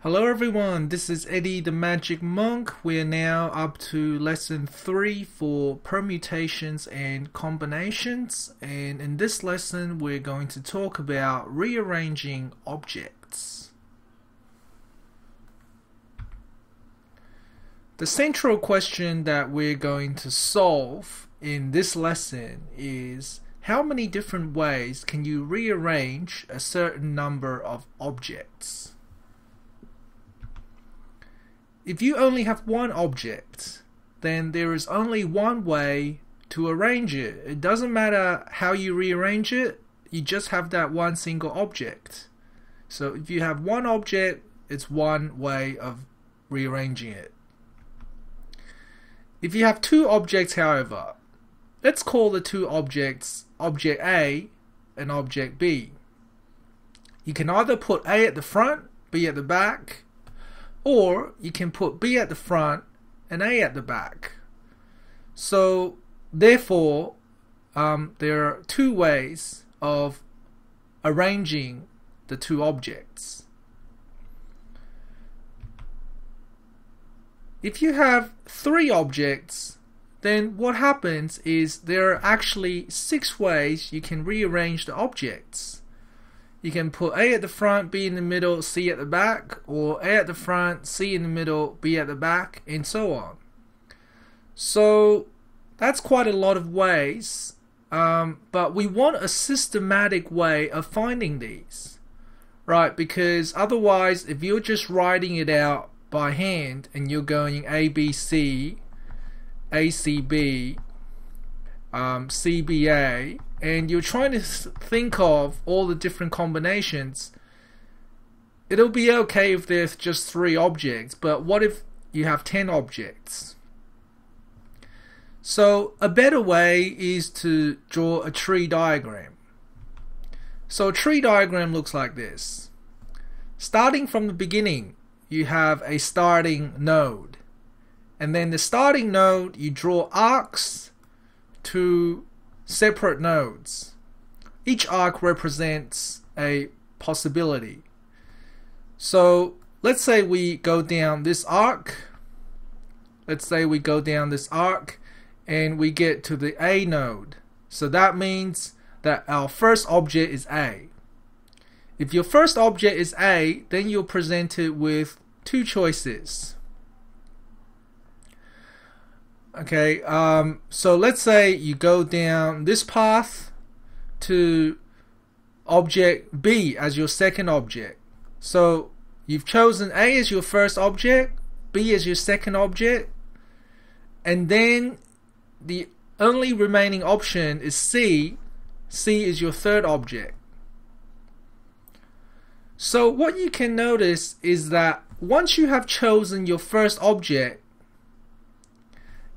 Hello everyone, this is Eddie the Magic Monk. We are now up to lesson 3 for permutations and combinations, and in this lesson we're going to talk about rearranging objects. The central question that we're going to solve in this lesson is how many different ways can you rearrange a certain number of objects? If you only have one object, then there is only one way to arrange it. It doesn't matter how you rearrange it, you just have that one single object. So if you have one object, it's one way of rearranging it. If you have two objects, however, let's call the two objects object A and object B. You can either put A at the front, B at the back, or you can put B at the front and A at the back. So therefore, there are two ways of arranging the two objects. If you have three objects, then what happens is there are actually 6 ways you can rearrange the objects. You can put A at the front, B in the middle, C at the back, or A at the front, C in the middle, B at the back, and so on. So that's quite a lot of ways, but we want a systematic way of finding these, right? Because otherwise, if you're just writing it out by hand and you're going ABC, ACB, CBA, and you're trying to think of all the different combinations, it'll be okay if there's just 3 objects, but what if you have 10 objects? So a better way is to draw a tree diagram. So a tree diagram looks like this. Starting from the beginning, you have a starting node, and then the starting node, you draw arcs to separate nodes. Each arc represents a possibility. So let's say we go down this arc. And we get to the A node. So that means that our first object is A. If your first object is A, then you're presented with 2 choices. Okay, so let's say you go down this path to object B as your second object. So you've chosen A as your first object, B as your second object, and then the only remaining option is C. C is your third object. So what you can notice is that once you have chosen your first object,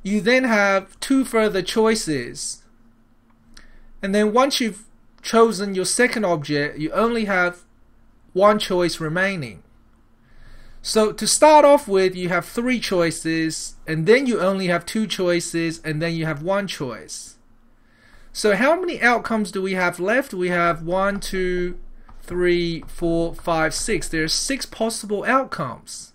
you then have 2 further choices, and then once you've chosen your second object, you only have 1 choice remaining. So to start off with, you have 3 choices, and then you only have 2 choices, and then you have 1 choice. So how many outcomes do we have left? We have 1, 2, 3, 4, 5, 6. There are 6 possible outcomes.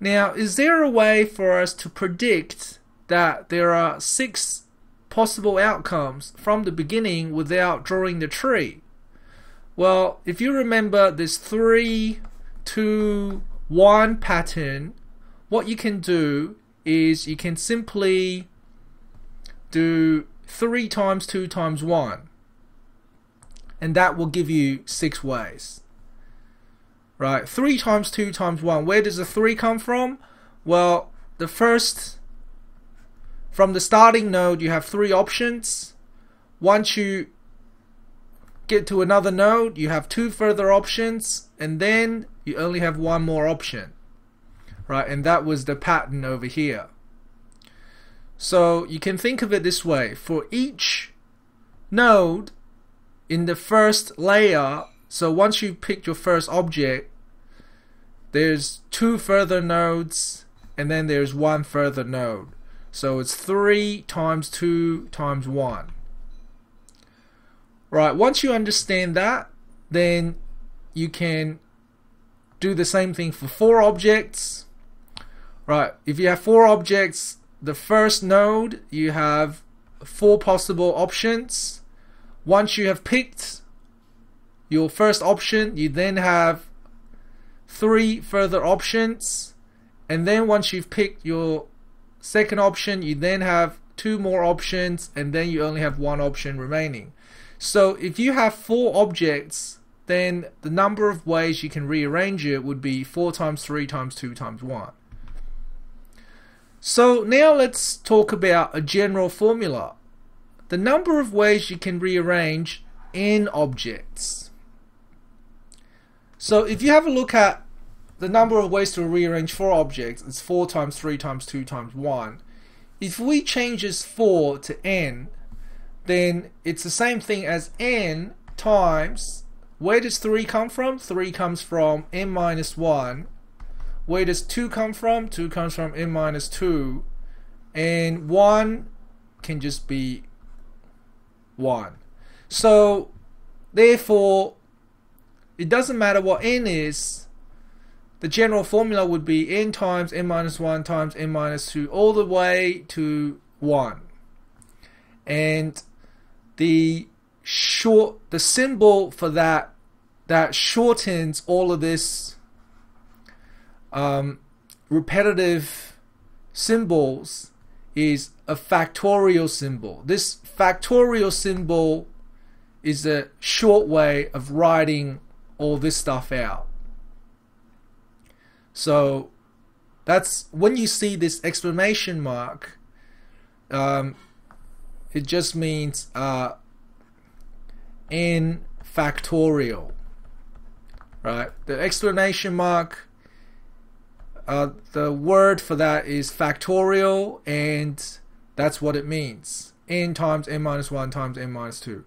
Now, is there a way for us to predict that there are 6 possible outcomes from the beginning without drawing the tree? Well, if you remember this 3, 2, 1 pattern, what you can do is you can simply do 3 times 2 times 1, and that will give you 6 ways. Right, 3 times 2 times 1. Where does the 3 come from? Well, from the starting node, you have 3 options. Once you get to another node, you have 2 further options, and then you only have 1 more option. Right, and that was the pattern over here. So you can think of it this way. For each node in the first layer, so once you picked your first object, there's 2 further nodes, and then there's 1 further node. So it's 3 times 2 times 1. Right, once you understand that, then you can do the same thing for 4 objects. Right, if you have 4 objects, the first node, you have 4 possible options. Once you have picked your first option, you then have 3 further options, and then once you've picked your second option, you then have 2 more options, and then you only have 1 option remaining. So if you have 4 objects, then the number of ways you can rearrange it would be 4 times 3 times 2 times 1. So now let's talk about a general formula. The number of ways you can rearrange n objects. So if you have a look at the number of ways to rearrange 4 objects, it's 4 times 3 times 2 times 1. If we change this 4 to n, then it's the same thing as n times, where does 3 come from? 3 comes from n minus 1. Where does 2 come from? 2 comes from n minus 2. And 1 can just be 1. So therefore, it doesn't matter what n is. The general formula would be n times n minus 1 times n minus 2 all the way to 1. And the symbol for that shortens all of this repetitive symbols is a factorial symbol. This factorial symbol is a short way of writing all this stuff out. So that's when you see this exclamation mark, it just means n factorial, right? The exclamation mark, the word for that is factorial, and that's what it means. N times n minus 1 times n minus 2.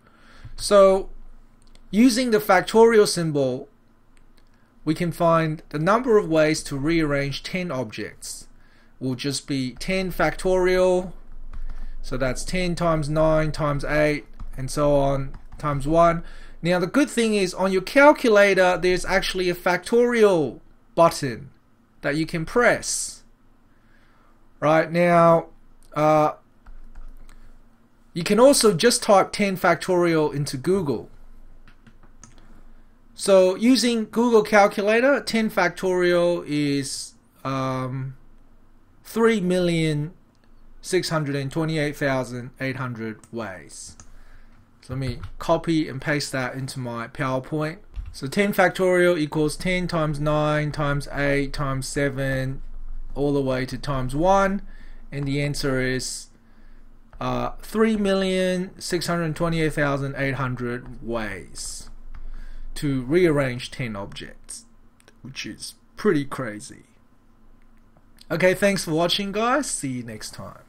So using the factorial symbol, we can find the number of ways to rearrange 10 objects. Will just be 10 factorial, so that's 10 times 9 times 8 and so on times 1. Now the good thing is on your calculator there's actually a factorial button that you can press. Right now you can also just type 10 factorial into Google. So using Google Calculator, 10 factorial is 3,628,800 ways. So let me copy and paste that into my PowerPoint. So 10 factorial equals 10 times 9 times 8 times 7 all the way to times 1, and the answer is 3,628,800 ways to rearrange 10 objects, which is pretty crazy. Okay, thanks for watching guys, see you next time.